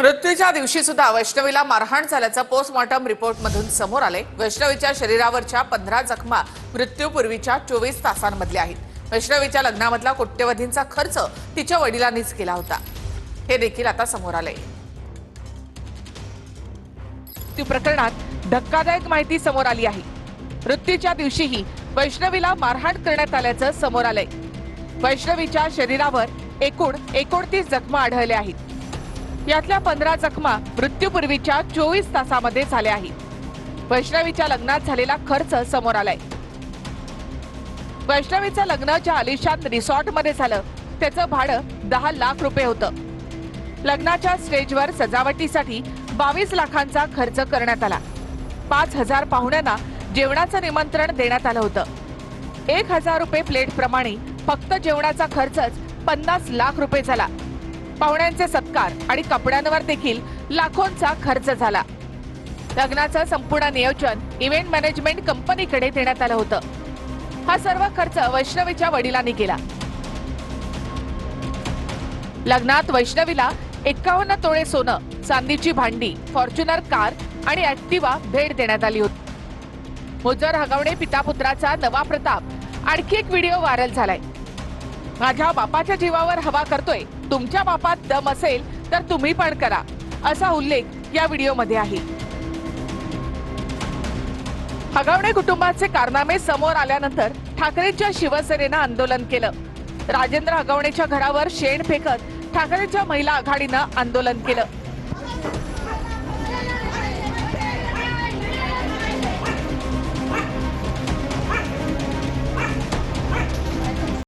मृत्यूच्या दिवशी सुद्धा वैष्णवीला मारहाण झाल्याचं पोस्टमॉर्टम रिपोर्टमधून समोर आले। वैष्णवीच्या शरीरावरच्या 15 जखमा मृत्यूपूर्वीच्या 24 तासांमधल्या आहेत। वैष्णवीच्या लग्नामधला कोट्यवधींचा खर्च तिच्या वडिलांनीच केला होता, हे देखील आता समोर आले। मृत्यू प्रकरणात धक्कादायक माहिती समोर आली आहे। मृत्यूच्या दिवशीही वैष्णवीला मारहाण करण्यात आल्याचं समोर आलंय। वैष्णवीच्या शरीरावर एकूण 29 जखमा आढळल्या आहेत। यातल्या 15 जखमा मृत्यूपूर्वीच्या 24 तासामध्ये झाल्या आहेत। वैष्णवीच्या लग्नात झालेला खर्च समोर आलाय। वैष्णवीचं लग्न ज्या आलिशान रिसॉर्टमध्ये झालं त्याचं भाडं 10 लाख रुपये होतं। लग्नाच्या स्टेजवर सजावटीसाठी 22 लाखांचा खर्च करण्यात आला। 5000 पाहुण्यांना जेवणाचं निमंत्रण देण्यात आलं होतं। 1000 रुपये प्लेट प्रमाणे फक्त जेवणाचा खर्चच 50 लाख रुपये झाला। पाहुण्यांचे सत्कार आणि कपड्यांवर देखील लाखोंचा खर्च झाला। लग्नाचं संपूर्ण नियोजन इव्हेंट मॅनेजमेंट कंपनीकडे देण्यात आलं होतं। हा सर्व खर्च वैष्णवीच्या वडिलांनी केला। लग्नात वैष्णवीला 51 तोळे सोनं, चांदीची भांडी, फॉर्च्युनर कार आणि ऍक्टिवा भेट देण्यात आली होती। मुजर हगवणे पिता पुत्राचा नवा प्रताप आणखी एक व्हिडिओ व्हायरल झालाय। माझ्या बापाच्या जीवावर हवा करतोय, तुमच्या बापात दम असेल तर तुम्ही पण करा, असा उल्लेख या व्हिडिओमध्ये आहे। हगवणे कुटुंबाचे कारनामे समोर आल्यानंतर ठाकरेंच्या शिवसेनेनं आंदोलन केलं। राजेंद्र हगवणेच्या घरावर शेण फेकत ठाकरेंच्या महिला आघाडीनं आंदोलन केलं।